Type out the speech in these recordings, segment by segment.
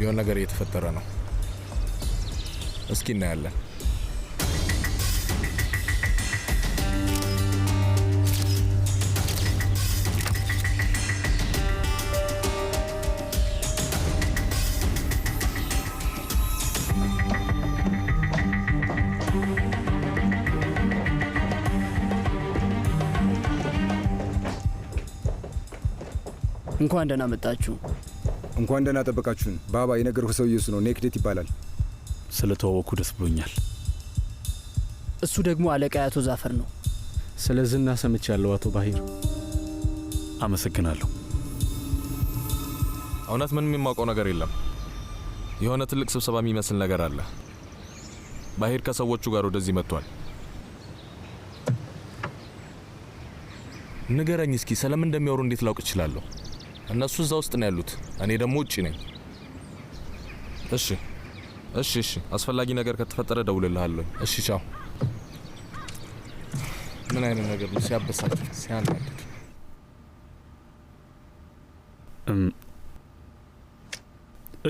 የሆነ ነገር እየተፈጠረ ነው። እስኪ እናያለን። እንኳን ደህና መጣችሁ። እንኳን ደህና ጠበቃችሁን። ባባ የነገርኩህ ሰው ኢየሱስ ነው። ኔክዴት ይባላል። ስለተዋወቅኩ ደስ ብሎኛል። እሱ ደግሞ አለቃ አቶ ዛፈር ነው። ስለዝና ሰምቻለሁ አቶ ባሂር። አመሰግናለሁ። እውነት ምንም የማውቀው ነገር የለም። የሆነ ትልቅ ስብሰባ የሚመስል ነገር አለ። ባሂር ከሰዎቹ ጋር ወደዚህ መጥቷል። ንገረኝ እስኪ ስለምን እንደሚያወሩ እንዴት ላውቅ እችላለሁ? እነሱ እዛ ውስጥ ነው ያሉት፣ እኔ ደግሞ ውጪ ነኝ። እሺ አስፈላጊ ነገር ከተፈጠረ ደውልልሃለሁ። እሺ ቻው። ምን አይነት ነገር ነው? ሲያበሳጭ ሲያናድድ።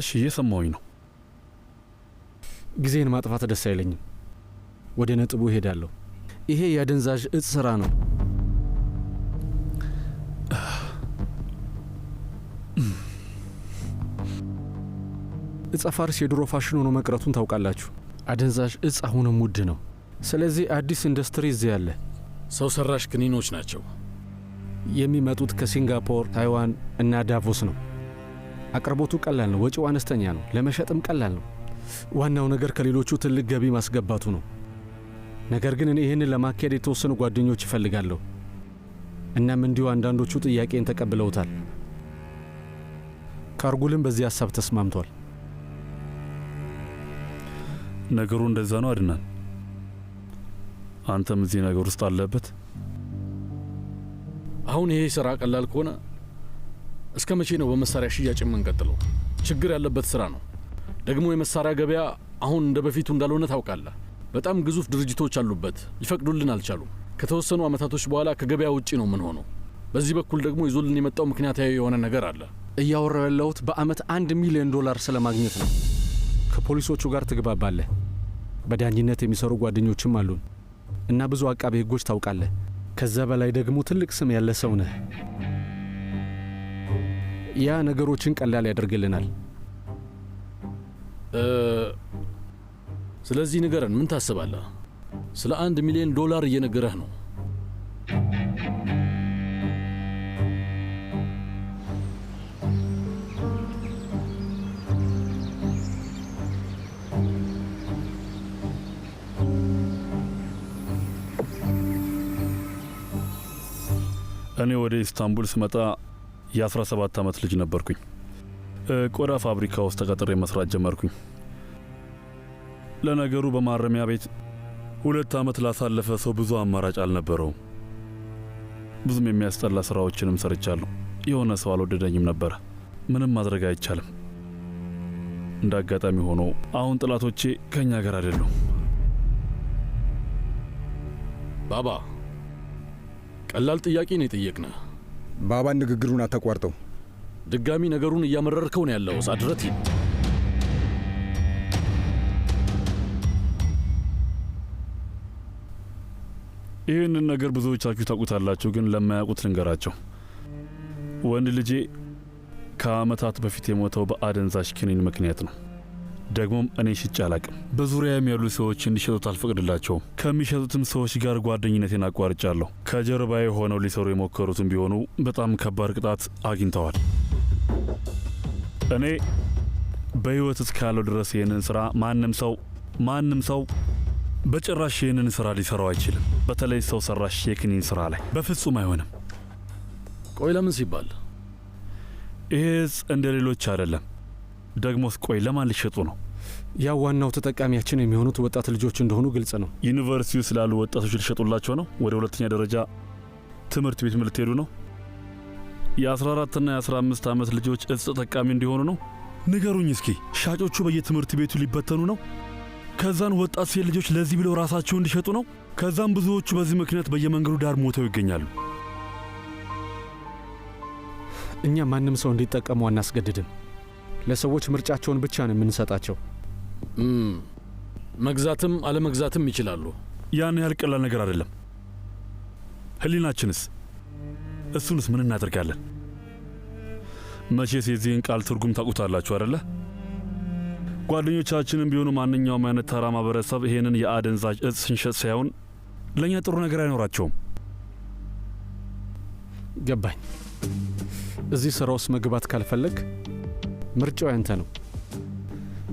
እሺ እየሰማሁኝ ነው። ጊዜን ማጥፋት ደስ አይለኝም። ወደ ነጥቡ እሄዳለሁ። ይሄ የአደንዛዥ እጽ ስራ ነው። እጽ ፋርስ የድሮ ፋሽን ሆኖ መቅረቱን ታውቃላችሁ። አደንዛዥ እጽ አሁንም ውድ ነው። ስለዚህ አዲስ ኢንዱስትሪ እዚህ ያለ ሰው ሰራሽ ክኒኖች ናቸው። የሚመጡት ከሲንጋፖር፣ ታይዋን እና ዳቮስ ነው። አቅርቦቱ ቀላል ነው፣ ወጪው አነስተኛ ነው፣ ለመሸጥም ቀላል ነው። ዋናው ነገር ከሌሎቹ ትልቅ ገቢ ማስገባቱ ነው። ነገር ግን እኔ ይህንን ለማካሄድ የተወሰኑ ጓደኞች እፈልጋለሁ። እናም እንዲሁ አንዳንዶቹ ጥያቄን ተቀብለውታል። ካርጉልም በዚህ ሀሳብ ተስማምቷል። ነገሩ እንደዛ ነው አድናን? አንተም እዚህ ነገር ውስጥ አለበት? አሁን ይሄ ስራ ቀላል ከሆነ እስከ መቼ ነው በመሳሪያ ሽያጭ የምንቀጥለው? ችግር ያለበት ስራ ነው። ደግሞ የመሳሪያ ገበያ አሁን እንደ በፊቱ እንዳልሆነ ታውቃለህ። በጣም ግዙፍ ድርጅቶች አሉበት፣ ሊፈቅዱልን አልቻሉም። ከተወሰኑ አመታቶች በኋላ ከገበያ ውጪ ነው ምን ሆነው። በዚህ በኩል ደግሞ ይዞልን የመጣው ምክንያታዊ የሆነ ነገር አለ። እያወራው ያለሁት በአመት $1 ሚሊዮን ስለማግኘት ነው። ከፖሊሶቹ ጋር ትግባባለህ። በዳኝነት የሚሰሩ ጓደኞችም አሉን እና ብዙ አቃቤ ህጎች ታውቃለህ። ከዛ በላይ ደግሞ ትልቅ ስም ያለ ሰው ነህ። ያ ነገሮችን ቀላል ያደርግልናል። ስለዚህ ንገረን፣ ምን ታስባለህ? ስለ $1 ሚሊዮን እየነገረህ ነው። እኔ ወደ ኢስታንቡል ስመጣ የ17 ዓመት ልጅ ነበርኩኝ። ቆዳ ፋብሪካ ውስጥ ተቀጥሬ መስራት ጀመርኩኝ። ለነገሩ በማረሚያ ቤት 2 ዓመት ላሳለፈ ሰው ብዙ አማራጭ አልነበረውም። ብዙም የሚያስጠላ ስራዎችንም ሰርቻለሁ። የሆነ ሰው አልወደደኝም ነበር። ምንም ማድረግ አይቻልም። እንደ አጋጣሚ ሆኖ አሁን ጥላቶቼ ከኛ ጋር አይደሉም። ባባ ቀላል ጥያቄ ነው የጠየቅነህ። ባባ ንግግሩን አታቋርጠው። ድጋሚ ነገሩን እያመረርከው ነው ያለው። ሳድረት ይህንን ነገር ብዙዎቻችሁ ታውቁታላችሁ፣ ግን ለማያውቁት ልንገራቸው። ወንድ ልጄ ከዓመታት በፊት የሞተው በአደንዛዥ ክኒን ምክንያት ነው። ደግሞም እኔ ሽጬ አላቅም። በዙሪያም ያሉ ሰዎች እንዲሸጡት አልፈቅድላቸውም። ከሚሸጡትም ሰዎች ጋር ጓደኝነቴን አቋርጫለሁ። ከጀርባዬ ሆነው ሊሰሩ የሞከሩትም ቢሆኑ በጣም ከባድ ቅጣት አግኝተዋል። እኔ በሕይወት እስካለው ድረስ ይህንን ሥራ ማንም ሰው በጭራሽ ይህንን ሥራ ሊሰራው አይችልም። በተለይ ሰው ሰራሽ የክኒን ሥራ ላይ በፍጹም አይሆንም። ቆይ ለምን ሲባል? ይሄ እንደ ሌሎች አይደለም። ደግሞስ ቆይ ለማን ሊሸጡ ነው? ያው ዋናው ተጠቃሚያችን የሚሆኑት ወጣት ልጆች እንደሆኑ ግልጽ ነው። ዩኒቨርሲቲው ስላሉ ወጣቶች ሊሸጡላቸው ነው? ወደ ሁለተኛ ደረጃ ትምህርት ቤት ልትሄዱ ነው? የ14 እና የ15 ዓመት ልጆች እጽ ተጠቃሚ እንዲሆኑ ነው? ንገሩኝ እስኪ። ሻጮቹ በየትምህርት ቤቱ ሊበተኑ ነው? ከዛን ወጣት ሴት ልጆች ለዚህ ብለው ራሳቸውን እንዲሸጡ ነው? ከዛም ብዙዎቹ በዚህ ምክንያት በየመንገዱ ዳር ሞተው ይገኛሉ። እኛ ማንም ሰው እንዲጠቀሙ አናስገድድም። ለሰዎች ምርጫቸውን ብቻ ነው የምንሰጣቸው። መግዛትም አለመግዛትም ይችላሉ። ያን ያህል ቀላል ነገር አይደለም። ህሊናችንስ? እሱንስ ምን እናደርጋለን? መቼስ የዚህን ቃል ትርጉም ታውቁታላችሁ አይደለ? ጓደኞቻችንም ቢሆኑ ማንኛውም አይነት ተራ ማህበረሰብ ይሄንን የአደንዛዥ እጽ ስንሸጥ ሳይሆን ለእኛ ጥሩ ነገር አይኖራቸውም። ገባኝ። እዚህ ሥራ ውስጥ መግባት ካልፈለግ ምርጫው ያንተ ነው።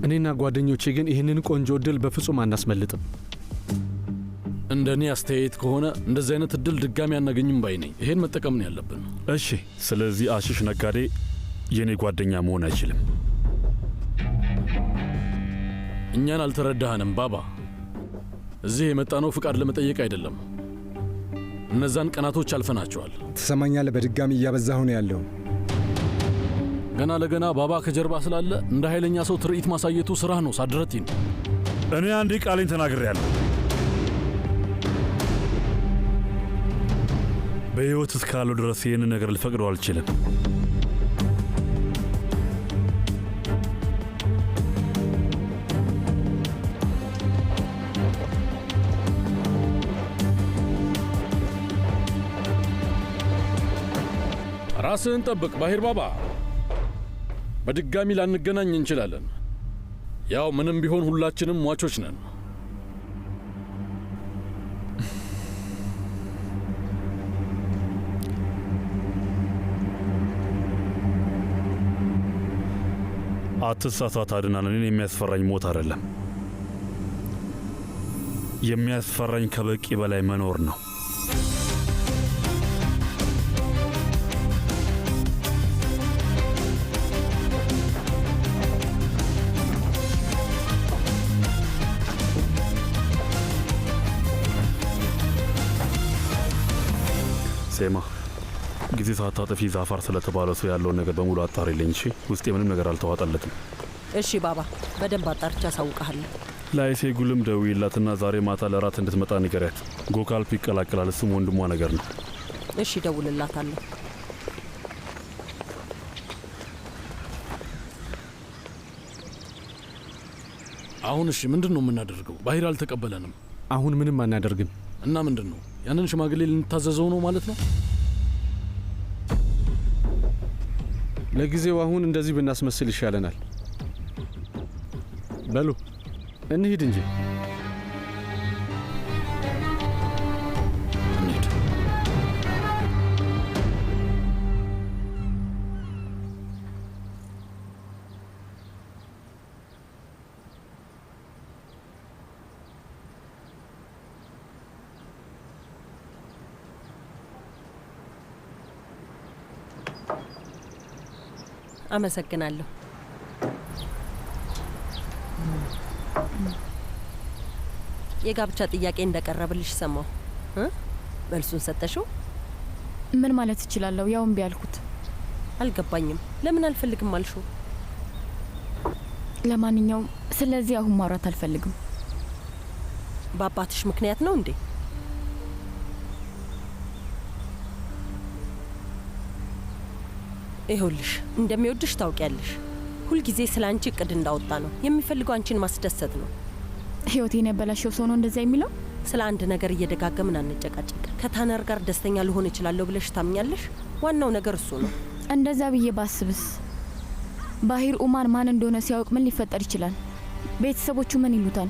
እኔና ጓደኞቼ ግን ይህንን ቆንጆ እድል በፍጹም አናስመልጥም። እንደ እኔ አስተያየት ከሆነ እንደዚህ አይነት እድል ድጋሚ አናገኝም ባይ ነኝ። ይሄን መጠቀም ነው ያለብን። እሺ፣ ስለዚህ አሽሽ ነጋዴ የእኔ ጓደኛ መሆን አይችልም። እኛን አልተረዳህንም ባባ። እዚህ የመጣነው ፍቃድ ለመጠየቅ አይደለም። እነዛን ቀናቶች አልፈናቸዋል። ትሰማኛለህ? በድጋሚ እያበዛሁ ነው ያለው። ገና ለገና ባባ ከጀርባ ስላለ እንደ ኃይለኛ ሰው ትርኢት ማሳየቱ ስራህ ነው ሳድረቲን። እኔ አንዴ ቃሌን ተናግሬያለሁ። በሕይወት እስካለው ድረስ ይህንን ነገር ልፈቅደው አልችልም። ራስህን ጠብቅ ባሂር ባባ። በድጋሚ ላንገናኝ እንችላለን። ያው ምንም ቢሆን ሁላችንም ሟቾች ነን። አትሳሳት አድናን። እኔን የሚያስፈራኝ ሞት አይደለም። የሚያስፈራኝ ከበቂ በላይ መኖር ነው። ሴማ፣ ጊዜ ሳታጠፊ ዛፋር ስለተባለ ሰው ያለውን ነገር በሙሉ አጣሪልኝ። እሺ? ውስጤ ምንም ነገር አልተዋጠለትም። እሺ ባባ፣ በደንብ አጣርቻ አሳውቅሃለሁ። ላይሴ ጉልም ደውይላትና ዛሬ ማታ ለራት እንድትመጣ ንገሪያት። ጎካልፕ ይቀላቅላል። እሱም ወንድሟ ነገር ነው። እሺ፣ ደውልላታለሁ። አሁን እሺ፣ ምንድን ነው የምናደርገው? ባሂር አልተቀበለንም። አሁን ምንም አናደርግም። እና ምንድን ነው? ያንን ሽማግሌ ልንታዘዘው ነው ማለት ነው? ለጊዜው አሁን እንደዚህ ብናስመስል ይሻለናል። በሉ እንሂድ እንጂ። እንሂድ። አመሰግናለሁ። የጋብቻ ጥያቄ እንደቀረበልሽ ሰማሁ። መልሱን ሰጠሽው? ምን ማለት እችላለሁ? ያው እምቢ አልኩት። አልገባኝም። ለምን አልፈልግም አልሽው? ለማንኛውም ስለዚህ አሁን ማውራት አልፈልግም። በአባትሽ ምክንያት ነው እንዴ? ይኸውልሽ እንደሚወድሽ ታውቂያለሽ። ሁልጊዜ ስለ አንቺ እቅድ እንዳወጣ ነው የሚፈልገው። አንቺን ማስደሰት ነው። ህይወቴን ያበላሸው ሰው ነው እንደዛ የሚለው? ስለ አንድ ነገር እየደጋገምን አንጨቃጨቅ። ከታነር ጋር ደስተኛ ልሆን እችላለሁ ብለሽ ታምኛለሽ? ዋናው ነገር እሱ ነው። እንደዛ ብዬ ባስብስ? ባሂር ኡማን ማን እንደሆነ ሲያውቅ ምን ሊፈጠር ይችላል? ቤተሰቦቹ ምን ይሉታል?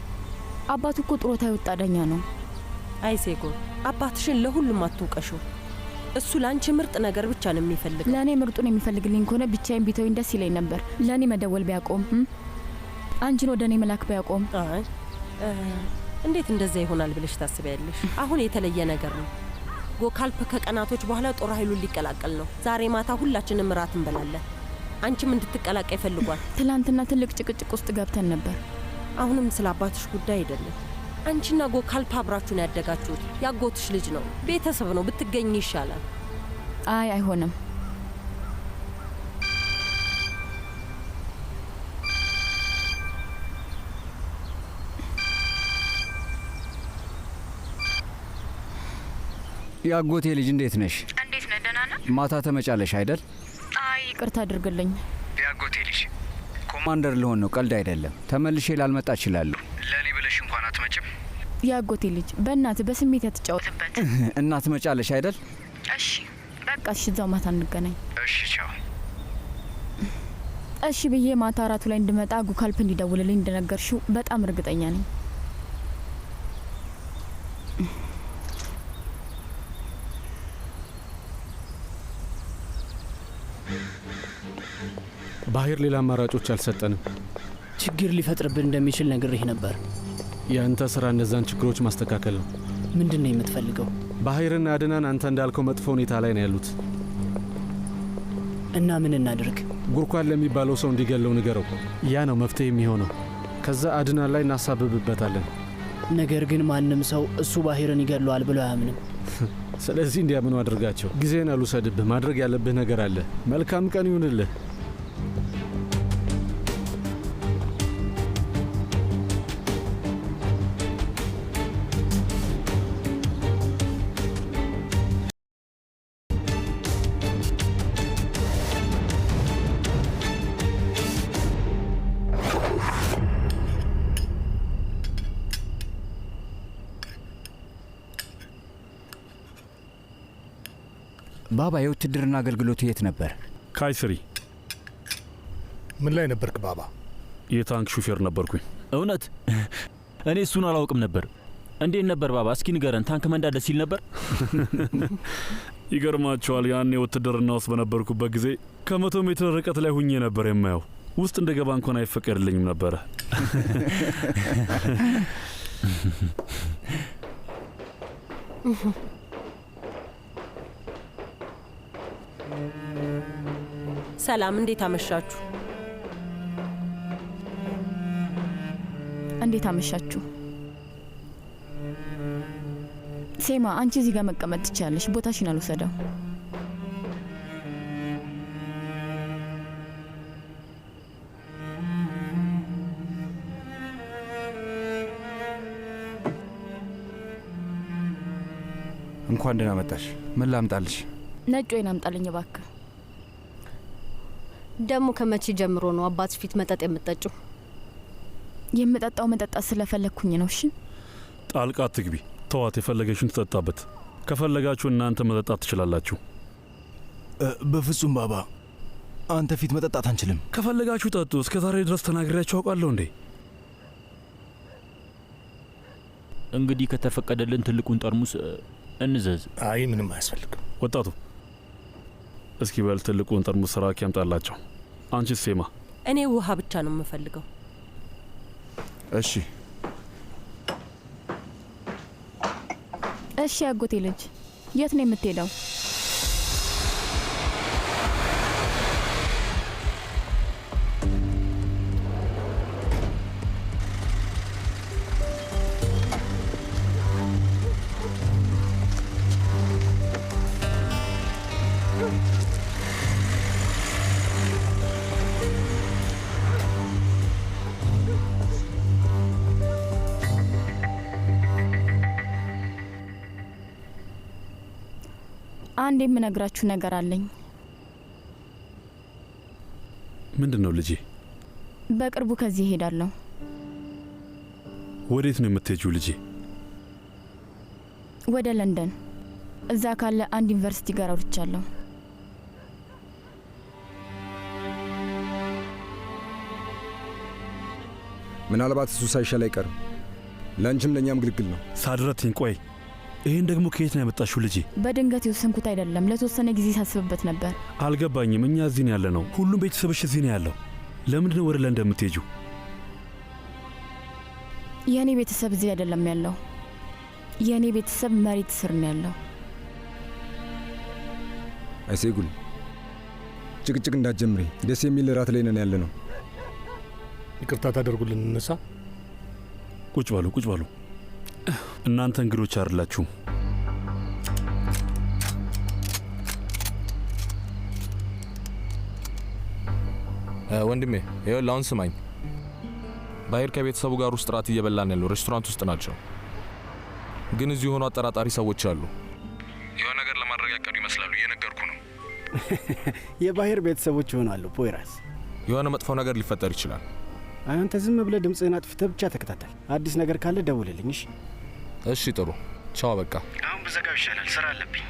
አባቱ እኮ ጡረታ የወጣ ዳኛ ነው። አይ ሴጎ፣ አባትሽን ለሁሉም አትውቀሽው። እሱ ለአንቺ ምርጥ ነገር ብቻ ነው የሚፈልገው። ለእኔ ምርጡን የሚፈልግልኝ ከሆነ ብቻዬን ቢተውኝ ደስ ይለኝ ነበር። ለእኔ መደወል ቢያቆም፣ አንቺን ወደ እኔ መላክ ቢያቆም። አይ እንዴት እንደዛ ይሆናል ብለሽ ታስቢያለሽ? አሁን የተለየ ነገር ነው። ጎካልፕ ከቀናቶች በኋላ ጦር ኃይሉን ሊቀላቀል ነው። ዛሬ ማታ ሁላችንም እራት እንበላለን። አንቺም እንድትቀላቀይ ፈልጓል። ትላንትና ትልቅ ጭቅጭቅ ውስጥ ገብተን ነበር። አሁንም ስለ አባትሽ ጉዳይ አይደለም። አንቺና ጎካልፕ አብራችሁን ያደጋችሁት። ያጎትሽ ልጅ ነው፣ ቤተሰብ ነው። ብትገኝ ይሻላል። አይ አይሆንም። ያጎቴ ልጅ እንዴት ነሽ? እንዴት ነህ? ደህና ነህ? ማታ ተመጫለሽ አይደል? አይ ይቅርታ አድርግልኝ። ያጎቴ ልጅ ማንደር ልሆን ነው፣ ቀልድ አይደለም። ተመልሼ ላልመጣ እችላለሁ። ለእኔ ብለሽ እንኳን አትመጭም? የአጎቴ ልጅ በእናት በስሜት ያትጫወትበት። እናት መጫለሽ አይደል? እሺ በቃ እሺ፣ እዛው ማታ እንገናኝ። እሺ ቻው። እሺ ብዬ ማታ አራቱ ላይ እንድመጣ ጉካልፕ እንዲደውልልኝ እንደነገርሽው በጣም እርግጠኛ ነኝ። ባህር ሌላ አማራጮች አልሰጠንም። ችግር ሊፈጥርብን እንደሚችል ነግሬህ ነበር። የአንተ ስራ እነዛን ችግሮች ማስተካከል ነው። ምንድን ነው የምትፈልገው? ባህርና አድናን አንተ እንዳልከው መጥፎ ሁኔታ ላይ ነው ያሉት እና ምን እናድርግ? ጉርኳን ለሚባለው ሰው እንዲገለው ንገረው። ያ ነው መፍትሄ የሚሆነው። ከዛ አድናን ላይ እናሳብብበታለን። ነገር ግን ማንም ሰው እሱ ባህርን ይገለዋል ብሎ አያምንም። ስለዚህ እንዲያምኑ አድርጋቸው። ጊዜን አልውሰድብህ። ማድረግ ያለብህ ነገር አለ። መልካም ቀን ይሁንልህ። ባባ የውትድርና አገልግሎት የት ነበር? ካይስሪ። ምን ላይ ነበርክ ባባ? የታንክ ሹፌር ነበርኩኝ። እውነት? እኔ እሱን አላውቅም ነበር። እንዴት ነበር ባባ? እስኪ ንገረን። ታንክ መንዳት ደስ ይል ነበር? ይገርማቸዋል። ያኔ ውትድርና ውስጥ በነበርኩበት ጊዜ ከ100 ሜትር ርቀት ላይ ሁኜ ነበር የማየው። ውስጥ እንደገባ እንኳን አይፈቀድልኝም ነበረ። ሰላም፣ እንዴት አመሻችሁ? እንዴት አመሻችሁ? ሴማ፣ አንቺ እዚህ ጋር መቀመጥ ትችያለሽ። ቦታሽን አልወሰደው። እንኳን ደህና መጣሽ። ምን ላምጣልሽ? ነጭ ወይን አምጣልኝ እባክህ። ደግሞ ከመቼ ጀምሮ ነው አባት ፊት መጠጥ የምትጠጪው? የምጠጣው መጠጣት ስለፈለግኩኝ ነው። እሺ ጣልቃ አትግቢ። ተዋት፣ የፈለገሽን ትጠጣበት። ከፈለጋችሁ እናንተ መጠጣት ትችላላችሁ። በፍጹም ባባ፣ አንተ ፊት መጠጣት አንችልም። ከፈለጋችሁ ጠጡ። እስከ ዛሬ ድረስ ተናግሬያችሁ አውቃለሁ እንዴ? እንግዲህ ከተፈቀደልን ትልቁን ጠርሙስ እንዘዝ። አይ ምንም አያስፈልግም። ወጣቱ እስኪ በል ትልቁን ጠርሙስ ራኪ ያምጣላቸው። አንቺስ ሴማ? እኔ ውሃ ብቻ ነው የምፈልገው። እሺ እሺ። አጎቴ ልጅ የት ነው የምትሄደው? አንድ የምነግራችሁ ነገር አለኝ። ምንድን ነው ልጄ? በቅርቡ ከዚህ እሄዳለሁ። ወዴት ነው የምትሄጂው ልጄ? ወደ ለንደን። እዛ ካለ አንድ ዩኒቨርሲቲ ጋር አውርቻለሁ። ምናልባት እሱ ሳይሻል አይቀርም። ለአንቺም ለእኛም ግልግል ነው። ሳድረትኝ ቆይ፣ ይህን ደግሞ ከየት ነው ያመጣሽው ልጄ? በድንገት የወሰንኩት አይደለም። ለተወሰነ ጊዜ ሳስብበት ነበር። አልገባኝም። እኛ እዚህ ነው ያለ ነው። ሁሉም ቤተሰብሽ እዚህ ነው ያለው። ለምንድን ነው ወደ ለንደን የምትሄጂው? የእኔ ቤተሰብ እዚህ አይደለም ያለው። የእኔ ቤተሰብ መሬት ስር ነው ያለው። አይሴጉል፣ ጭቅጭቅ እንዳትጀምሪ። ደስ የሚል ራት ላይ ነን ያለ ነው። ይቅርታ ታደርጉልን እንነሳ? ቁጭ በሉ፣ ቁጭ በሉ። እናንተ እንግዶች አይደላችሁም። ወንድሜ ይኸውልህ፣ አሁን ስማኝ። ባህር ከቤተሰቡ ጋር ውስጥ ራት እየበላን ያለው ሬስቶራንት ውስጥ ናቸው። ግን እዚህ የሆኑ አጠራጣሪ ሰዎች አሉ። የሆነ ነገር ለማድረግ ያቀዱ ይመስላሉ። እየነገርኩ ነው። የባህር ቤተሰቦች ይሆናሉ ፖይራስ። የሆነ መጥፎ ነገር ሊፈጠር ይችላል። አንተ ዝም ብለህ ድምፅህን አጥፍተህ ብቻ ተከታተል። አዲስ ነገር ካለ ደውልልኝ። እሺ ጥሩ ቻው። በቃ አሁን ብዘጋው ይሻላል፣ ስራ አለብኝ።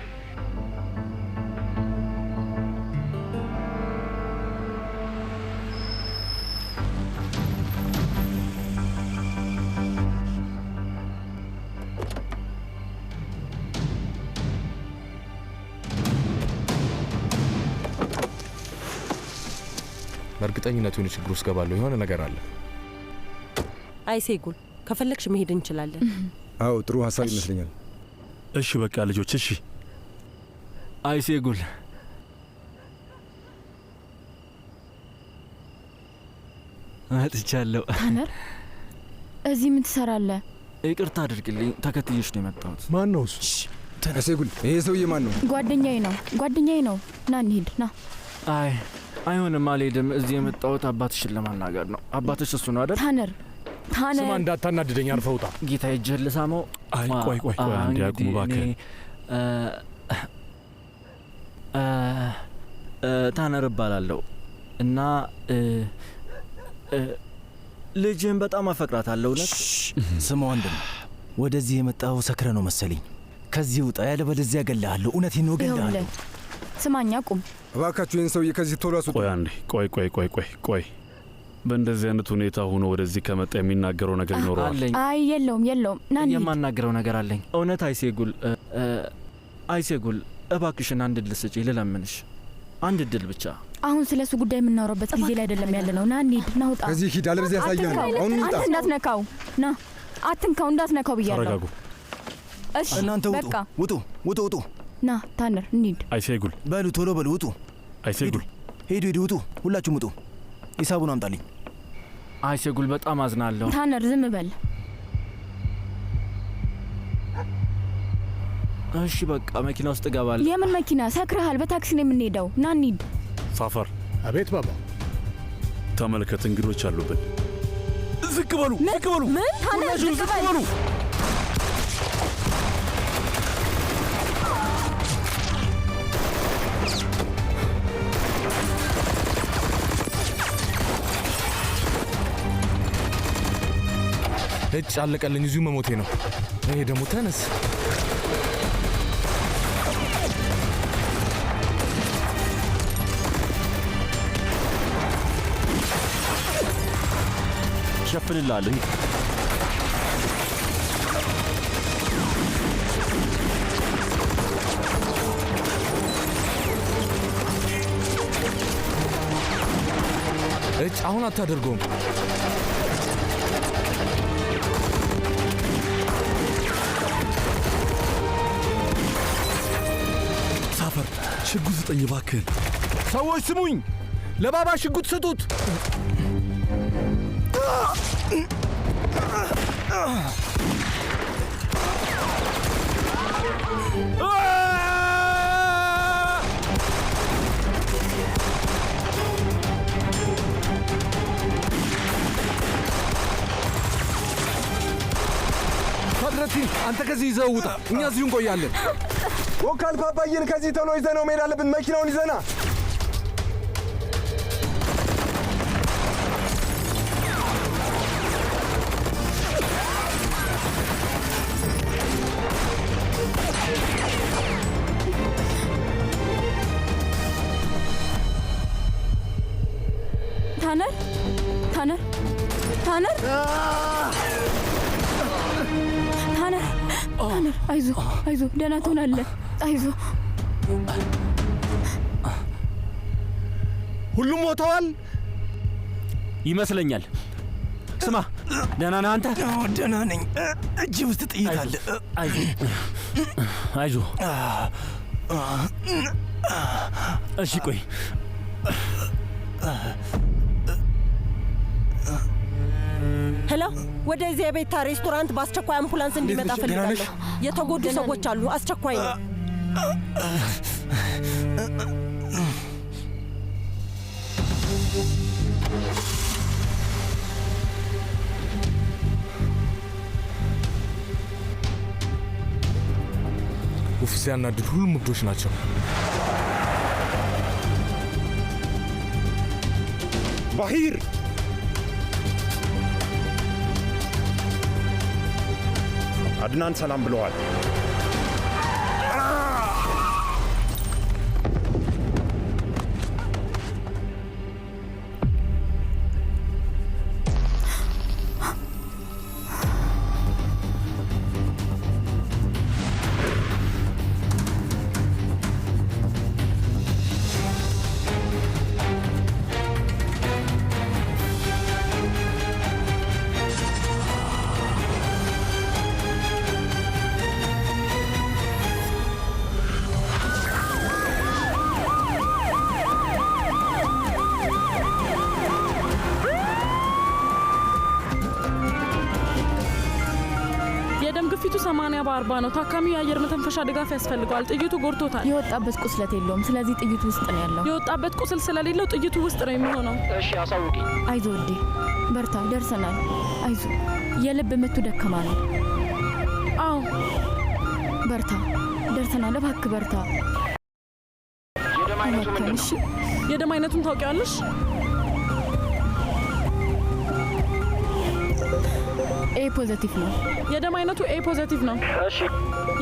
በእርግጠኝነት የሆነ ችግር ውስጥ ገባለሁ። የሆነ ነገር አለ። አይሴጉል ከፈለግሽ መሄድ እንችላለን። አዎ ጥሩ ሀሳብ ይመስለኛል። እሺ በቃ ልጆች እሺ። አይሴጉል መጥቻለሁ። ታነር እዚህ ምን ትሰራለህ? ይቅርታ አድርግልኝ፣ ተከትዬሽ ነው የመጣሁት። ማን ነው እሱ? አይሴጉል ይሄ ሰውዬ ማን ነው? ጓደኛዬ ነው። ና እንሂድ ና። አይሆንም፣ አልሄድም። እዚህ የመጣሁት አባትሽን ለማናገር ነው። አባትሽ እሱ ነው አይደል? ታነር ስማ፣ እንዳታናድደኝ፣ አርፈህ ውጣ። ጌታ እጅህን ልሳመው። አይ ቆይ አንዴ አቁሙ እባክህ። ታነር እባላለሁ እና ልጅህን በጣም አፈቅራታለሁ። እውነት? ስማ ወንድም፣ ወደዚህ የመጣው ሰክረ ነው መሰለኝ። ከዚህ ውጣ፣ ያለበለዚያ እገልሃለሁ። እውነቴን ነው፣ እገልሃለሁ። ስማኛ፣ ቁም እባካችሁ። ይህን ሰውዬ ከዚህ ቶሎ አስወጡ። ቆይ አንዴ፣ ቆይ በእንደዚህ አይነት ሁኔታ ሆኖ ወደዚህ ከመጣ የሚናገረው ነገር ይኖረዋል? አይ የለውም። ና እንሂድ። የማናገረው ነገር አለኝ። እውነት አይሴጉል እባክሽን አንድ እድል ስጪ፣ ልለምንሽ፣ አንድ እድል ብቻ። አሁን ስለሱ ጉዳይ የምናወራበት ጊዜ ላይ አይደለም ያለ ነው። ና እንሂድ፣ ና ውጣ። ከዚህ ሂድ፣ አለበለዚያ ያሳያል። አሁን ውጣ። አንተ እንዳትነካው፣ ና አትንካው፣ እንዳትነካው ብያለሁ። ተረጋጉ። እሺ እናንተ ውጡ። ና ታነር እንሂድ። አይሴጉል በሉ ቶሎ በሉ፣ ውጡ። አይሴጉል ሂዱ፣ ውጡ፣ ሁላችሁም ውጡ። ሂሳቡን አምጣልኝ። አይሴጉል በጣም አዝናለሁ። ታነር ዝም በል። እሺ በቃ መኪና ውስጥ እገባለሁ። የምን መኪና? ሰክረሃል። በታክሲ ነው የምንሄደው። ና እንሂድ። ሳፈር። አቤት ባባ። ተመልከት፣ እንግዶች አሉብን። ዝቅ በሉ። ምን? ታነር ዝቅ በሉ። እጭ አለቀልኝ። እዚሁ መሞቴ ነው። ይሄ ደግሞ ተነስ። ሸፍንላለሁ። እጭ አሁን አታደርገውም። ሳፈር ሽጉጥ ስጠኝ እባክህን። ሰዎች ስሙኝ፣ ለባባ ሽጉጥ ስጡት። ፈድረቲን አንተ ከዚህ ይዘው ውጣ፣ እኛ እዚሁ እንቆያለን። ወካል ፓፓዬን ከዚህ ቶሎ ይዘነው መሄድ አለብን። መኪናውን ይዘና። ታነር አይዞ፣ ደህና ትሆናለህ። አይዞ። ሁሉም ሞተዋል ይመስለኛል። ስማ፣ ደህና ነህ አንተ? ደህና ነኝ። እጅ ውስጥ ጥይት አለ። አይዞ። እሺ ቆይ። ሄሎ፣ ወደዚህ የቤታ ሬስቶራንት በአስቸኳይ አምቡላንስ እንዲመጣ ፈልጋለሁ። የተጎዱ ሰዎች አሉ። አስቸኳይ ነው። ኡፍ፣ ሲያናድድ። ሁሉም እብዶች ናቸው። ባሂር አድናን ሰላም ብለዋል። ግፊቱ 80/40 ነው። ታካሚው የአየር መተንፈሻ ድጋፍ ያስፈልገዋል። ጥይቱ ጎድቶታል። የወጣበት ቁስለት የለውም። ስለዚህ ጥይቱ ውስጥ ነው ያለው። የወጣበት ቁስል ስለሌለው ጥይቱ ውስጥ ነው የሚሆነው። እሺ አሳውቂ። አይዞ ወዴ፣ በርታ፣ ደርሰናል። አይዞ፣ የልብ ምቱ ደካማ ነው። አዎ በርታ፣ ደርሰናል። እባክህ በርታ። የደም አይነቱ ምንድን ነው? የደም አይነቱን ታውቂያለሽ? ኤ ፖዚቲቭ ነው። የደም አይነቱ ኤ ፖዚቲቭ ነው። እሺ።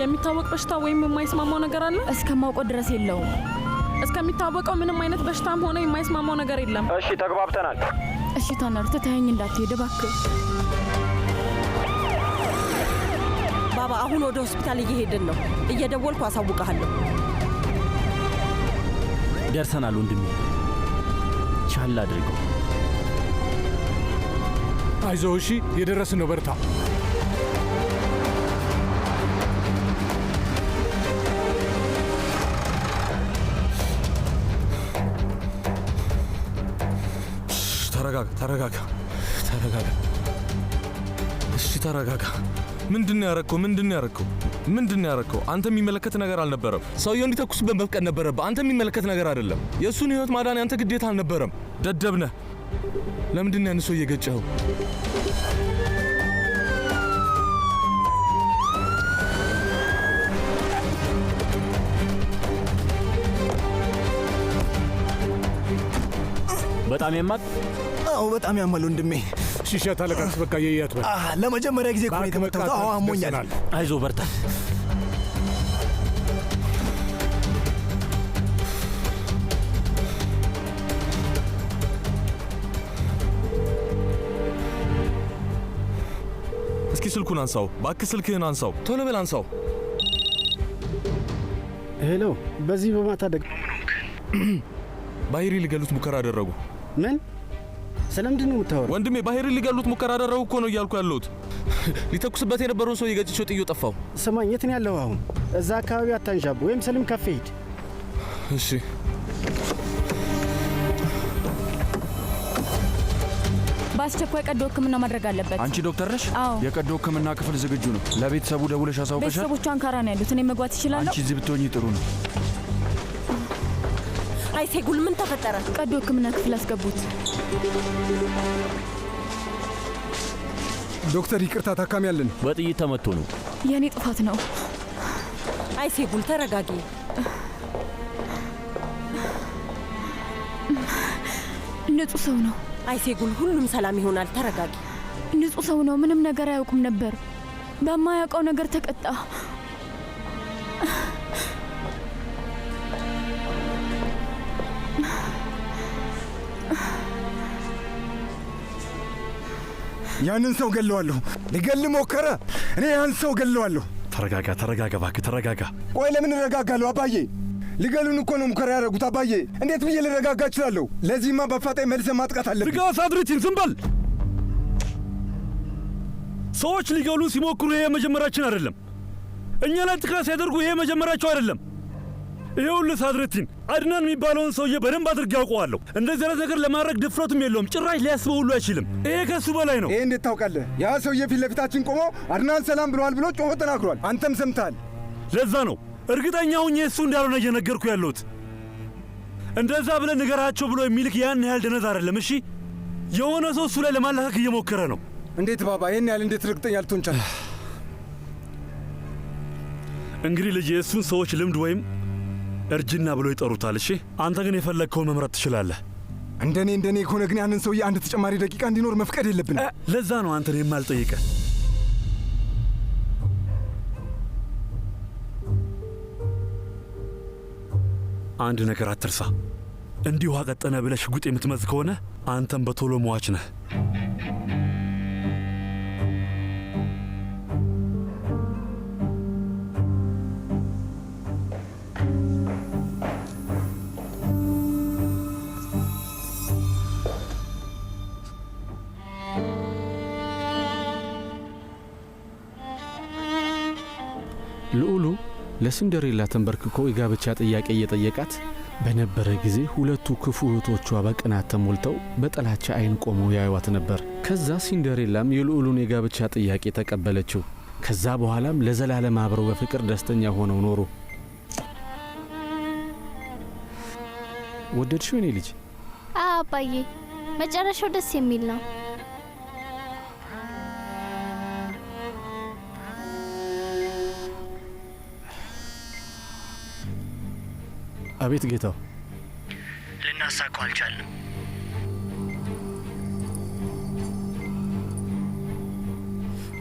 የሚታወቅ በሽታ ወይም የማይስማማው ነገር አለ? እስከማውቀው ድረስ የለውም። እስከሚታወቀው ምንም አይነት በሽታም ሆነ የማይስማማው ነገር የለም። እሺ ተግባብተናል። እሺ ታነር፣ ትተኸኝ እንዳትሄድ እባክህ። ባባ አሁን ወደ ሆስፒታል እየሄድን ነው። እየደወልኩ አሳውቅሃለሁ። ደርሰናል ወንድሜ፣ ቻል አድርገው። አይዞህ እሺ፣ የደረስን ነው። በርታ። ተረጋጋ። እሺ ተረጋጋ። ምንድነው ያረከው? አንተ የሚመለከት ነገር አልነበረም። ሰውየው እንዲተኩስበት መፍቀድ ነበረብህ። አንተ የሚመለከት ነገር አይደለም። የእሱን ህይወት ማዳን ያንተ ግዴታ አልነበረም። ደደብ ነህ። ለምንድን ነው ያን ሰው እየገጨኸው? በጣም ያማል። አዎ በጣም ያማል ወንድሜ። ሺሻ ታለቃቅስ። በቃ የያት በል። ለመጀመሪያ ጊዜ እኮ ነው የተመታሁት። አዎ አሞኛል። አይዞ በርታ። እስኪ ስልኩን አንሳው እባክህ፣ ስልክህን አንሳው፣ ቶሎ በል አንሳው። ሄሎ፣ በዚህ በማታ ደግሞ ባሂሪ ሊገሉት ሙከራ አደረጉ። ምን? ስለምንድን ነው የምታወራው? ወንድሜ ባሂሪ ሊገሉት ሙከራ አደረጉ እኮ ነው እያልኩ ያለሁት። ሊተኩስበት የነበረውን ሰው የገጭቸው ጥዩ ጠፋው። ስማኝ፣ የት ነው ያለው አሁን? እዛ አካባቢ አታንዣቡ፣ ወይም ሰሊም ካፌ ሂድ። እሺ። በአስቸኳይ ቀዶ ሕክምና ማድረግ አለበት። አንቺ ዶክተር ነሽ? አዎ። የቀዶ ሕክምና ክፍል ዝግጁ ነው። ለቤተሰቡ ደውለሽ አሳውቀሻል? ቤተሰቦቹ አንካራ ነው ያሉት። እኔ መግባት ይችላለሁ? አንቺ እዚህ ብትሆኚ ጥሩ ነው። አይሴጉል፣ ምን ተፈጠረ? ቀዶ ሕክምና ክፍል አስገቡት። ዶክተር ይቅርታ፣ ታካሚ ያለን በጥይት ተመቶ ነው። የእኔ ጥፋት ነው። አይሴጉል ተረጋጊ። ንጹህ ሰው ነው። አይሴጉል፣ ሁሉም ሰላም ይሆናል። ተረጋጊ። ንጹህ ሰው ነው። ምንም ነገር አያውቁም ነበር። በማያውቀው ነገር ተቀጣ። ያንን ሰው ገለዋለሁ። ሊገል ሞከረ። እኔ ያን ሰው ገለዋለሁ። ተረጋጋ እባክህ ተረጋጋ። ቆይ ለምን እረጋጋለሁ አባዬ? ሊገሉን እኮ ነው ሙከራ ያደረጉት አባዬ። እንዴት ብዬ ልረጋጋ እችላለሁ? ለዚህማ በአፋጣኝ መልሰን ማጥቃት አለብን። ርጋ ሳድሪቲን፣ ዝም በል። ሰዎች ሊገሉ ሲሞክሩ ይሄ መጀመሪያችን አይደለም። እኛ ላይ ጥቃት ሲያደርጉ ይሄ መጀመሪያቸው አይደለም። ይኸውልህ ሳድሪቲን፣ አድናን የሚባለውን ሰውዬ በደንብ አድርጌ ያውቀዋለሁ። እንደዚህ አይነት ነገር ለማድረግ ድፍረቱም የለውም። ጭራሽ ሊያስበው ሁሉ አይችልም። ይሄ ከሱ በላይ ነው። ይሄ እንዴት ታውቃለህ? ያ ሰውዬ ፊት ለፊታችን ቆሞ አድናን ሰላም ብለዋል ብሎ ጮሆ ተናግሯል። አንተም ሰምተሃል። ለዛ ነው እርግጠኛ ሁኜ እሱ እንዳልሆነ እየነገርኩ ያለሁት። እንደዛ ብለህ ንገራቸው ብሎ የሚልክ ያን ያህል ደነዝ አይደለም። እሺ፣ የሆነ ሰው እሱ ላይ ለማላከክ እየሞከረ ነው። እንዴት ባባ፣ ይህን ያህል እንዴት እርግጠኛ ልትሆን ቻልክ? እንግዲህ ልጅ፣ የእሱን ሰዎች ልምድ ወይም እርጅና ብሎ ይጠሩታል። እሺ፣ አንተ ግን የፈለግከውን መምረጥ ትችላለህ። እንደኔ ከሆነ ግን ያንን ሰውዬ አንድ ተጨማሪ ደቂቃ እንዲኖር መፍቀድ የለብንም። ለዛ ነው አንተን የማልጠይቀ። አንድ ነገር አትርሳ። እንዲሁ አቀጠነ ብለህ ሽጉጥ የምትመዝ ከሆነ አንተም በቶሎ ሟች ነህ። ልዑሉ ለሲንደሬላ ተንበርክኮ የጋብቻ ጥያቄ እየጠየቃት በነበረ ጊዜ ሁለቱ ክፉ እህቶቿ በቅናት ተሞልተው በጥላቻ አይን ቆመው ያዩዋት ነበር። ከዛ ሲንደሬላም የልዑሉን የጋብቻ ጥያቄ ተቀበለችው። ከዛ በኋላም ለዘላለም አብረው በፍቅር ደስተኛ ሆነው ኖሩ። ወደድሽው የኔ ልጅ? አባዬ፣ መጨረሻው ደስ የሚል ነው። አቤት ጌታው። ልናሳካው አልቻልንም።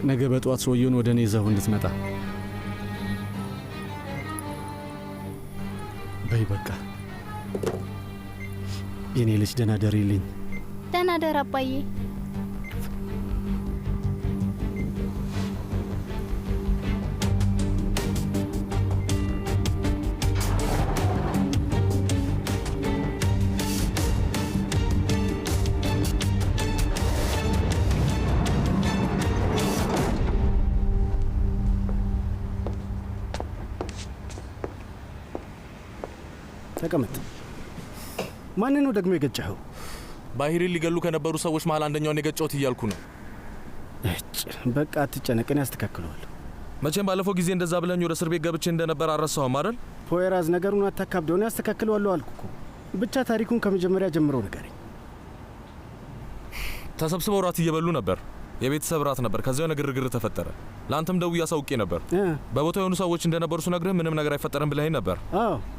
ነገ በጠዋት ሰውየውን ወደ እኔ ይዘው እንድትመጣ በይ። በቃ የኔ ልጅ ደህና ደሪልኝ። ደህና ደር አባዬ። ተቀመጥ። ማን ነው ደግሞ የገጨኸው? ባሂርን ሊገሉ ከነበሩ ሰዎች መሃል አንደኛውን የገጨሁት እያልኩ ነው። በቃ አትጨነቅ፣ እኔ አስተካክለዋለሁ። መቼም ባለፈው ጊዜ እንደዛ ብለኝ ወደ እስር ቤት ገብቼ እንደነበር አልረሳሁም አይደል? ፖየራዝ፣ ነገሩን አታካብደው፣ እኔ አስተካክለዋለሁ አልኩ እኮ። ብቻ ታሪኩን ከመጀመሪያ ጀምሮ ንገረኝ። ተሰብስበው ራት እየበሉ ነበር። የቤተሰብ ራት ነበር። ከዚያው ግርግር ተፈጠረ። ለአንተም ደውዬ አሳውቄ ነበር። በቦታው የሆኑ ሰዎች እንደነበሩ ስነግርህ ምንም ነገር አይፈጠርም ብለኸኝ ነበር።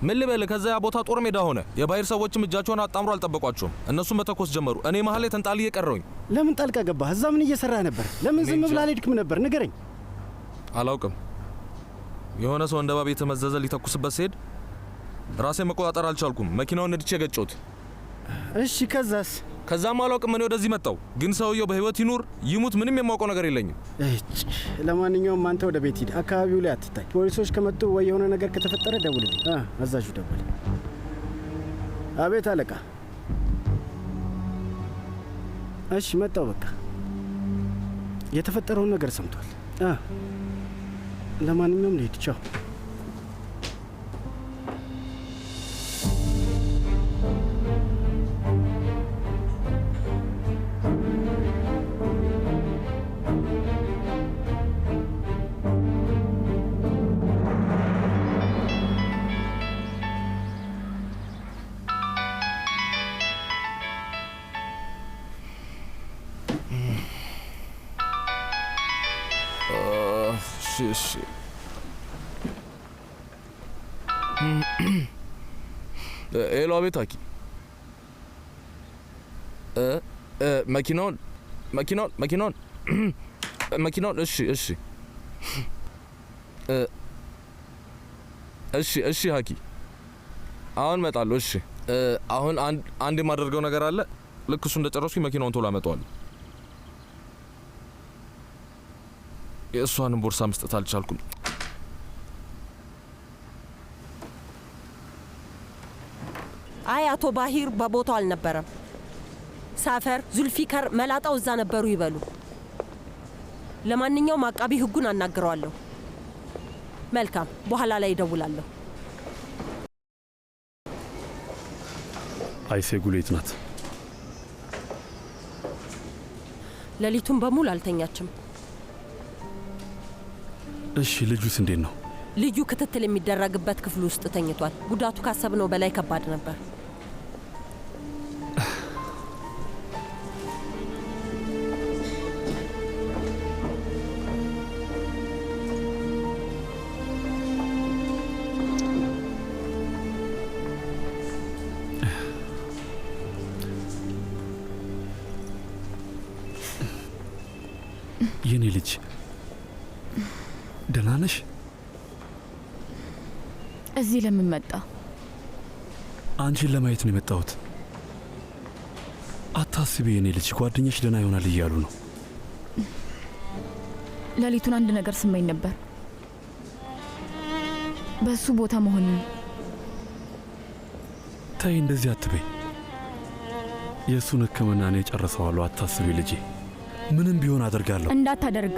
ምን ልበልህ? ከዚያ ቦታ ጦር ሜዳ ሆነ። የባሂር ሰዎችም እጃቸውን አጣምሮ አልጠበቋቸውም። እነሱም መተኮስ ጀመሩ። እኔ መሀል ላይ ተንጣልዬ ቀረሁኝ። ለምን ጣልቃ ገባህ? እዛ ምን እየሰራህ ነበር? ለምን ዝም ብለህ አልሄድክም ነበር? ንገረኝ። አላውቅም። የሆነ ሰው እንደ እባብ የተመዘዘ ሊተኩስበት ሲሄድ ራሴን መቆጣጠር አልቻልኩም። መኪናውን ነድቼ ገጨሁት። እሺ፣ ከዛስ? ከዛም አላውቅም። እኔ ወደዚህ መጣሁ። ግን ሰውየው በህይወት ይኑር ይሙት ምንም የማውቀው ነገር የለኝም። ለማንኛውም አንተ ወደ ቤት ሂድ። አካባቢው ላይ አትታይ። ፖሊሶች ከመጡ ወይ የሆነ ነገር ከተፈጠረ ደውልልኝ። አዛዡ ደውል። አቤት አለቃ። እሺ መጣሁ። በቃ የተፈጠረውን ነገር ሰምቷል። ለማንኛውም ልሂድ። ቻው። ሄሎ፣ አቤት አኪ። መኪናውን እሺ ሀኪ፣ አሁን እመጣለሁ። እሺ፣ አሁን አንድ የማደርገው ነገር አለ። ልክ እሱ እንደጨረስኩኝ መኪናውን ቶሎ አመጣዋለሁ። የእሷንም ቦርሳ መስጠት አልቻልኩም። አይ አቶ ባሂር በቦታው አልነበረም። ሳፈር፣ ዙልፊከር፣ መላጣው እዛ ነበሩ ይበሉ። ለማንኛውም አቃቢ ህጉን አናግረዋለሁ። መልካም፣ በኋላ ላይ እደውላለሁ። አይሴ ጉሌት ናት። ሌሊቱን በሙሉ አልተኛችም። እሺ፣ ልጁስ እንዴት ነው? ልጁ ክትትል የሚደረግበት ክፍል ውስጥ ተኝቷል። ጉዳቱ ካሰብነው በላይ ከባድ ነበር። የኔ ልጅ ደህና ነሽ? እዚህ ለምን መጣ? አንቺን ለማየት ነው የመጣሁት። አታስቢ የኔ ልጅ፣ ጓደኛሽ ደህና ይሆናል እያሉ ነው። ሌሊቱን አንድ ነገር ስመኝ ነበር፣ በሱ ቦታ መሆን። ተይ እንደዚህ አትበይ። የእሱን ሕክምና እኔ ጨርሰዋለሁ። አታስቢ ልጄ፣ ምንም ቢሆን አደርጋለሁ። እንዳታደርግ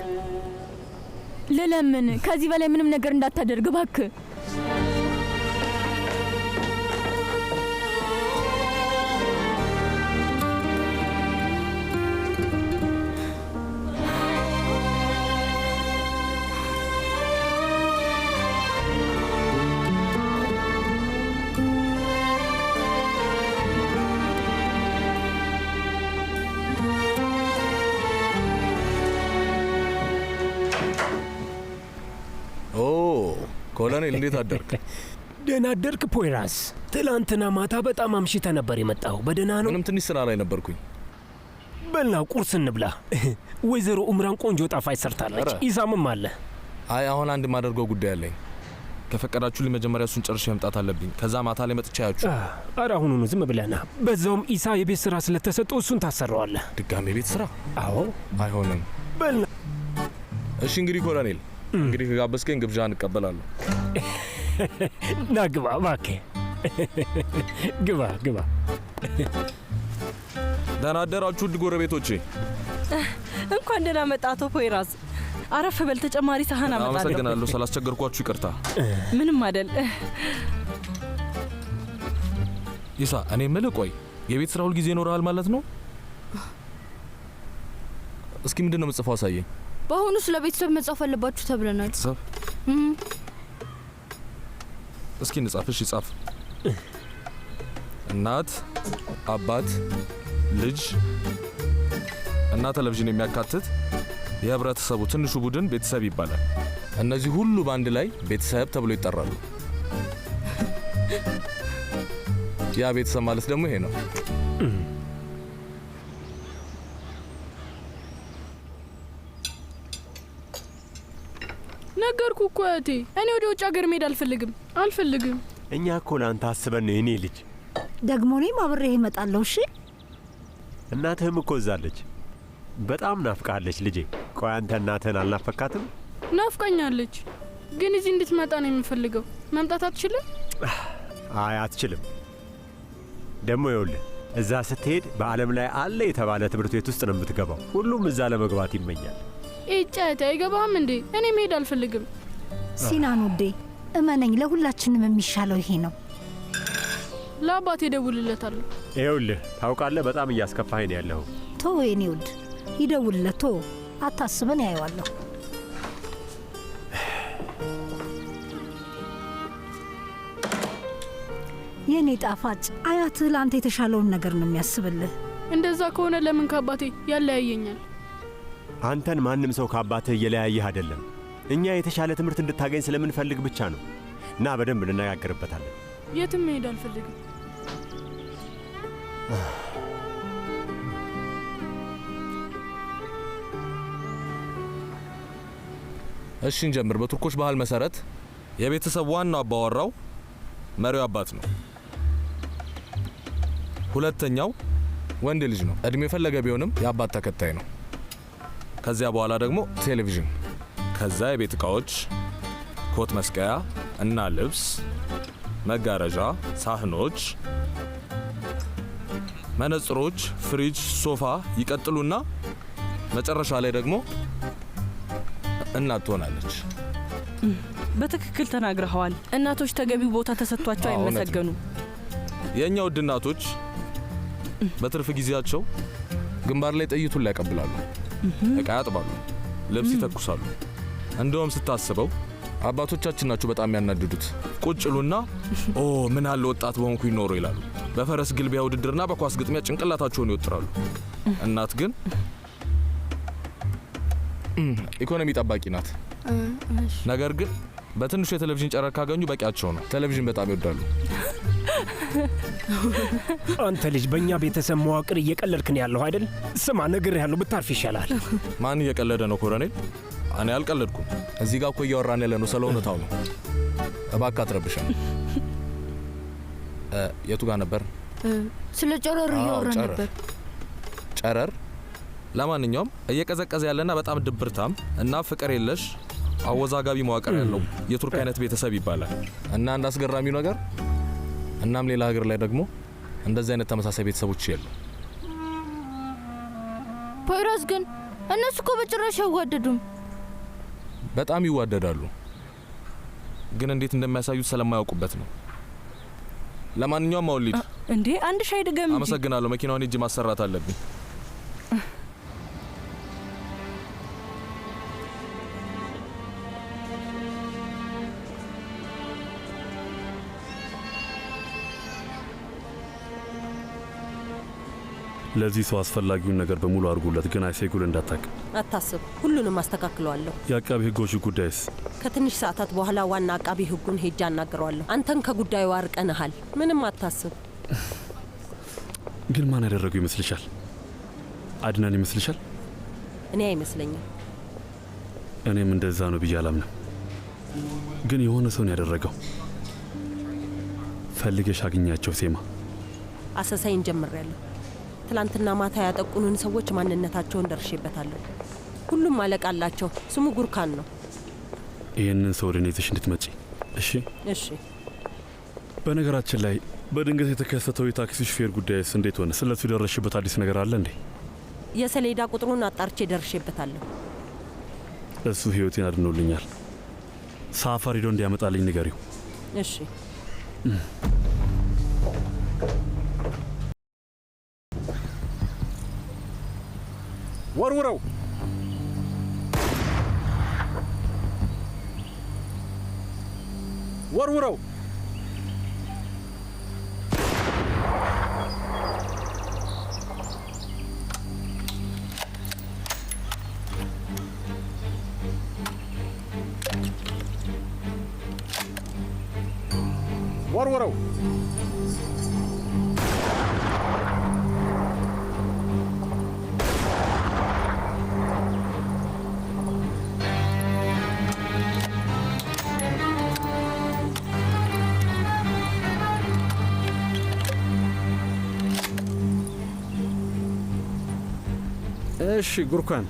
ልለምን፣ ከዚህ በላይ ምንም ነገር እንዳታደርግ እባክህ። ኮሎኔል እንዴት አደርክ? ደህና አደርክ ፖይራስ? ትላንትና ማታ በጣም አምሽተ ነበር የመጣው። በደህና ነው? ምንም ትንሽ ስራ ላይ ነበርኩኝ። በልና ቁርስ እንብላ። ወይዘሮ ኡምራን ቆንጆ ጣፋጭ ሰርታለች። ኢሳምም አለ። አይ አሁን አንድ ማደርገው ጉዳይ አለኝ። ከፈቀዳችሁልኝ መጀመሪያ እሱን ጨርሼ መምጣት አለብኝ። ከዛ ማታ ላይ መጥቻ ያችሁ። ኧረ አሁኑኑ ዝም ብለና። በዛውም ኢሳ የቤት ስራ ስለተሰጠው እሱን ታሰረዋለህ። ድጋሜ የቤት ስራ? አዎ። አይሆንም። በልና እሺ እንግዲህ ኮሎኔል፣ እንግዲህ ከጋበዝከኝ ግብዣ እንቀበላለሁ። ና ግባ እባክህ፣ ግባ ግባ። ደህና አደራችሁ ውድ ጎረቤቶቼ። እንኳን ደህና መጣ አቶ ፖይራዝ። አረፍ በል፣ ተጨማሪ ሳህን አመጣለሁ። አመሰግናለሁ፣ ስላስቸገርኳችሁ ይቅርታ። ምንም አይደል። ኢሳ፣ እኔ የምልህ ቆይ፣ የቤት ስራ ሁልጊዜ ይኖርሃል ማለት ነው? እስኪ ምንድን ነው የምጽፈው? አሳየኝ። በአሁኑ ስለ ቤተሰብ መጻፍ አለባችሁ ተብለናል። ቤተሰብ? እስኪ እንጻፍ። እሺ ጻፍ። እናት፣ አባት፣ ልጅ እና ቴሌቪዥን የሚያካትት የህብረተሰቡ ትንሹ ቡድን ቤተሰብ ይባላል። እነዚህ ሁሉ በአንድ ላይ ቤተሰብ ተብሎ ይጠራሉ። ያ ቤተሰብ ማለት ደግሞ ይሄ ነው። ነገርኩ እኮ እህቴ፣ እኔ ወደ ውጭ ሀገር መሄድ አልፈልግም። እኛ እኮ ለአንተ አስበን ነው የኔ ልጅ። ደግሞ እኔም አብሬህ እመጣለሁ። እሺ። እናትህም እኮ እዛለች። በጣም ናፍቃለች ልጄ። ቆይ አንተ እናትህን አልናፈካትም? ናፍቃኛለች፣ ግን እዚህ እንድትመጣ ነው የምፈልገው። መምጣት አትችልም? አይ አትችልም። ደግሞ ይኸውልህ እዛ ስትሄድ በዓለም ላይ አለ የተባለ ትምህርት ቤት ውስጥ ነው የምትገባው። ሁሉም እዛ ለመግባት ይመኛል። እጨት አይገባም እንዴ? እኔ መሄድ አልፈልግም። ሲናን ውዴ፣ እመነኝ፣ ለሁላችንም የሚሻለው ይሄ ነው። ለአባቴ እደውልለታለሁ። ይኸውልህ ታውቃለህ፣ በጣም እያስከፋኸኝ ነው ያለኸው። ቶ የኔ ውድ ይደውልለት። ቶ አታስበን፣ ያየዋለሁ። የኔ ጣፋጭ፣ አያትህ ለአንተ የተሻለውን ነገር ነው የሚያስብልህ። እንደዛ ከሆነ ለምን ከአባቴ ያለያየኛል? አንተን ማንም ሰው ከአባትህ እየለያየህ አይደለም። እኛ የተሻለ ትምህርት እንድታገኝ ስለምንፈልግ ብቻ ነው። እና በደንብ እንነጋገርበታለን። የትም መሄድ አልፈልግም። እሺ እንጀምር። በቱርኮች ባህል መሰረት የቤተሰብ ዋናው አባወራው መሪው አባት ነው። ሁለተኛው ወንድ ልጅ ነው። እድሜ የፈለገ ቢሆንም የአባት ተከታይ ነው። ከዚያ በኋላ ደግሞ ቴሌቪዥን፣ ከዛ የቤት እቃዎች፣ ኮት መስቀያ እና ልብስ፣ መጋረጃ፣ ሳህኖች፣ መነጽሮች፣ ፍሪጅ፣ ሶፋ ይቀጥሉና መጨረሻ ላይ ደግሞ እናት ትሆናለች። በትክክል ተናግረኸዋል። እናቶች ተገቢው ቦታ ተሰጥቷቸው አይመሰገኑም። የእኛ ውድ እናቶች በትርፍ ጊዜያቸው ግንባር ላይ ጥይቱን ላይ ያቀብላሉ፣ እቃ ያጥባሉ፣ ልብስ ይተኩሳሉ። እንደውም ስታስበው አባቶቻችን ናቸው በጣም ያናድዱት። ቁጭሉና ኦ ምን አለ ወጣት በሆንኩ ይኖሩ ይላሉ። በፈረስ ግልቢያ ውድድርና በኳስ ግጥሚያ ጭንቅላታቸውን ይወጥራሉ። እናት ግን ኢኮኖሚ ጠባቂ ናት። ነገር ግን በትንሹ የቴሌቪዥን ጨረር ካገኙ በቂያቸው ነው። ቴሌቪዥን በጣም ይወዳሉ። አንተ ልጅ በእኛ ቤተሰብ መዋቅር እየቀለድክ ነው ያለው አይደል? ስማ ነገር ያለው ብታርፍ ይሻላል። ማን እየቀለደ ነው ኮሎኔል? እኔ አልቀለድኩም። እዚህ ጋር እኮ እያወራን ያለ ነው ስለ እውነታው ነው። እባክህ አትረብሸን። የቱ ጋር ነበር? ስለ ጨረር እያወራን ነበር። ጨረር? ለማንኛውም እየቀዘቀዘ ያለና በጣም ድብርታም እና ፍቅር የለሽ አወዛጋቢ መዋቅር ያለው የቱርክ አይነት ቤተሰብ ይባላል። እና አንድ አስገራሚው ነገር እናም ሌላ ሀገር ላይ ደግሞ እንደዚህ አይነት ተመሳሳይ ቤተሰቦች የሉ። ፖይራስ ግን እነሱ እኮ በጭራሽ አይዋደዱም። በጣም ይዋደዳሉ፣ ግን እንዴት እንደሚያሳዩት ስለማያውቁበት ነው። ለማንኛውም መውሊድ እንዴ አንድ ሻይ ድገም እንጂ። አመሰግናለሁ። መኪናውን እጅ ማሰራት አለብኝ። ለዚህ ሰው አስፈላጊውን ነገር በሙሉ አድርጉለት፣ ግን አይሴጉል እንዳታቅ። አታስብ፣ ሁሉንም አስተካክለዋለሁ። የአቃቢ ህጎቹ ጉዳይስ? ከትንሽ ሰዓታት በኋላ ዋና አቃቢ ህጉን ሄጄ አናግረዋለሁ። አንተን ከጉዳዩ አርቀንሃል። ምንም አታስብ። ግን ማን ያደረገው ይመስልሻል? አድናን ይመስልሻል? እኔ አይመስለኝም። እኔም እንደዛ ነው ብዬ አላምንም። ግን የሆነ ሰውን ያደረገው። ፈልገሽ አግኛቸው ሴማ። አሰሳይን ጀምሬያለሁ። ትላንትና ማታ ያጠቁንን ሰዎች ማንነታቸውን ደርሼበታለሁ። ሁሉም አለቃ አላቸው። ስሙ ጉርካን ነው። ይህንን ሰው ወደ እኔ ይዘሽ እንድትመጪ እሺ? እሺ። በነገራችን ላይ በድንገት የተከሰተው የታክሲ ሹፌር ጉዳይስ እንዴት ሆነ? ስለሱ የደረሽበት አዲስ ነገር አለ እንዴ? የሰሌዳ ቁጥሩን አጣርቼ ደርሼበታለሁ። እሱ ህይወቴን አድኖልኛል። ሳፋር ሄዶ እንዲያመጣልኝ ንገሪው። እሺ። ወርውረው! ወርውረው! ወርውረው! እሺ ጉርካን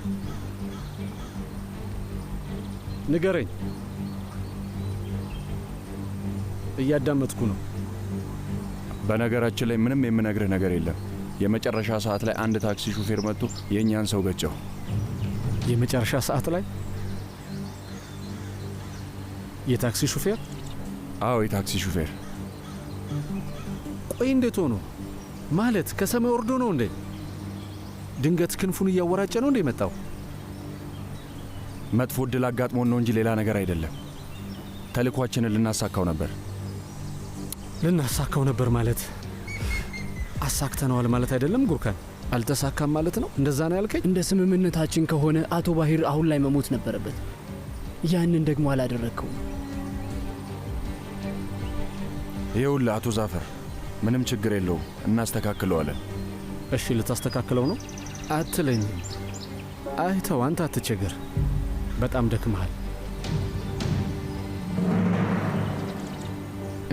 ንገረኝ። እያዳመጥኩ ነው። በነገራችን ላይ ምንም የምነግርህ ነገር የለም። የመጨረሻ ሰዓት ላይ አንድ ታክሲ ሹፌር መጥቶ የእኛን ሰው ገጨው። የመጨረሻ ሰዓት ላይ የታክሲ ሹፌር? አዎ የታክሲ ሹፌር። ቆይ እንዴት ሆኖ ማለት? ከሰማይ ወርዶ ነው እንዴ? ድንገት ክንፉን እያወራጨ ነው እንዴ መጣው? መጥፎ እድል አጋጥሞን ነው እንጂ ሌላ ነገር አይደለም። ተልኳችንን ልናሳካው ነበር። ልናሳካው ነበር ማለት አሳክተነዋል ማለት አይደለም ጉርካን። አልተሳካም ማለት ነው? እንደዛ ነው ያልከኝ? እንደ ስምምነታችን ከሆነ አቶ ባሂር አሁን ላይ መሞት ነበረበት። ያንን ደግሞ አላደረግከውም። ይኸውልህ አቶ ዛፈር፣ ምንም ችግር የለውም፣ እናስተካክለዋለን። እሺ ልታስተካክለው ነው አትለኝም? አይተው አንተ አትቸገር። በጣም ደክመሃል።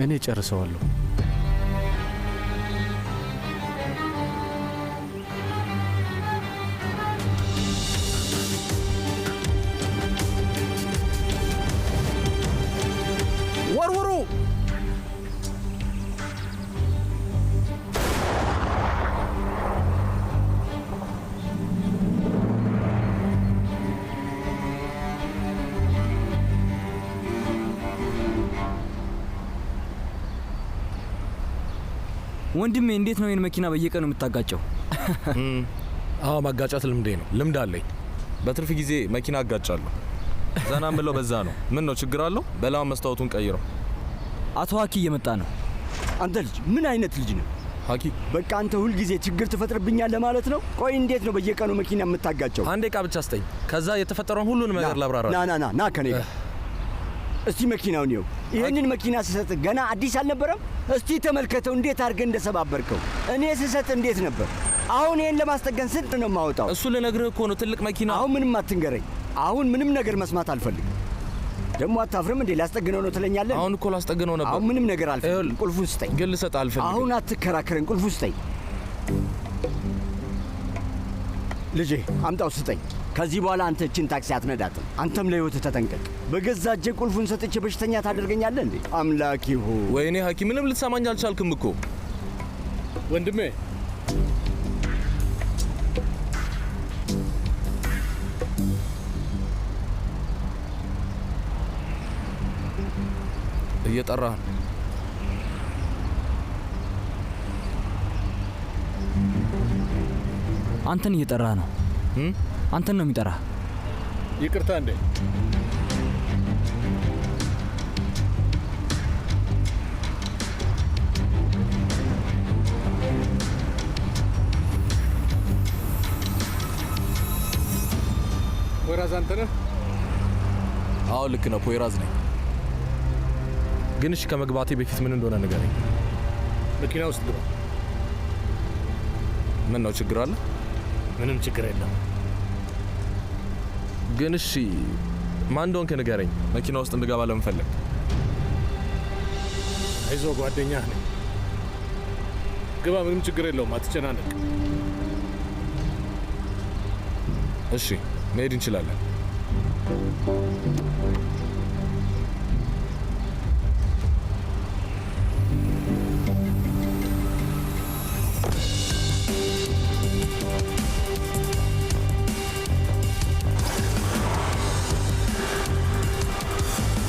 እኔ ጨርሰዋለሁ። ወርውሩ! ወንድሜ እንዴት ነው ይህን መኪና በየቀኑ የምታጋጨው? አዎ ማጋጫት ልምዴ ነው። ልምድ አለኝ። በትርፍ ጊዜ መኪና አጋጫለሁ። ዘና ብለው በዛ ነው። ምን ነው ችግር አለው? በላው መስታወቱን ቀይረው። አቶ ሀኪ እየመጣ ነው። አንተ ልጅ ምን አይነት ልጅ ነው? ሀኪ በቃ አንተ ሁልጊዜ ችግር ትፈጥርብኛለህ ማለት ነው? ቆይ እንዴት ነው በየቀኑ መኪና የምታጋጨው? አንዴ ቃ ብቻ ስጠኝ፣ ከዛ የተፈጠረውን ሁሉንም ነገር ላብራራ። ና ከኔ ጋር እስቲ መኪናውን ይው። ይህንን መኪና ስሰጥ ገና አዲስ አልነበረም? እስቲ ተመልከተው እንዴት አድርገህ እንደሰባበርከው። እኔ ስሰጥ እንዴት ነበር? አሁን ይህን ለማስጠገን ስንት ነው የማወጣው? እሱ ልነግርህ እኮ ነው፣ ትልቅ መኪና። አሁን ምንም አትንገረኝ። አሁን ምንም ነገር መስማት አልፈልግም። ደግሞ አታፍርም እንዴ? ላስጠግነው ነው ትለኛለህ? አሁን እኮ ላስጠግነው ነበር። አሁን ምንም ነገር አልፈልግም። ቁልፉን ስጠኝ። ግን ልሰጥ አልፈልግም። አሁን አትከራከረኝ። ቁልፉን ስጠኝ። ልጄ አምጣው፣ ስጠኝ። ከዚህ በኋላ አንተ እችን ታክሲ አትነዳትም። አንተም ለህይወት ተጠንቀቅ። በገዛ እጄ ቁልፉን ሰጥቼ በሽተኛ ታደርገኛለህ እንዴ? አምላክ ይሁን። ወይኔ ሐኪም፣ ምንም ልትሰማኝ አልቻልክም እኮ ወንድሜ። እየጠራህ ነው። አንተን እየጠራህ ነው። አንተን ነው የሚጠራህ። ይቅርታ እንዴ። ፖይራዝ አንተ ነህ? አዎ ልክ ነው፣ ፖይራዝ ነኝ። ግን እሺ ከመግባቴ በፊት ምን እንደሆነ ንገረኝ። መኪና ውስጥ ግባ። ምን ነው ችግር አለ? ምንም ችግር የለም። ግን እሺ ማን እንደሆንክ ንገረኝ። መኪና ውስጥ እንድገባ ለምን ፈለግ? አይዞህ ጓደኛህ ነኝ። ግባ፣ ምንም ችግር የለውም። አትጨናነቅ። እሺ መሄድ እንችላለን።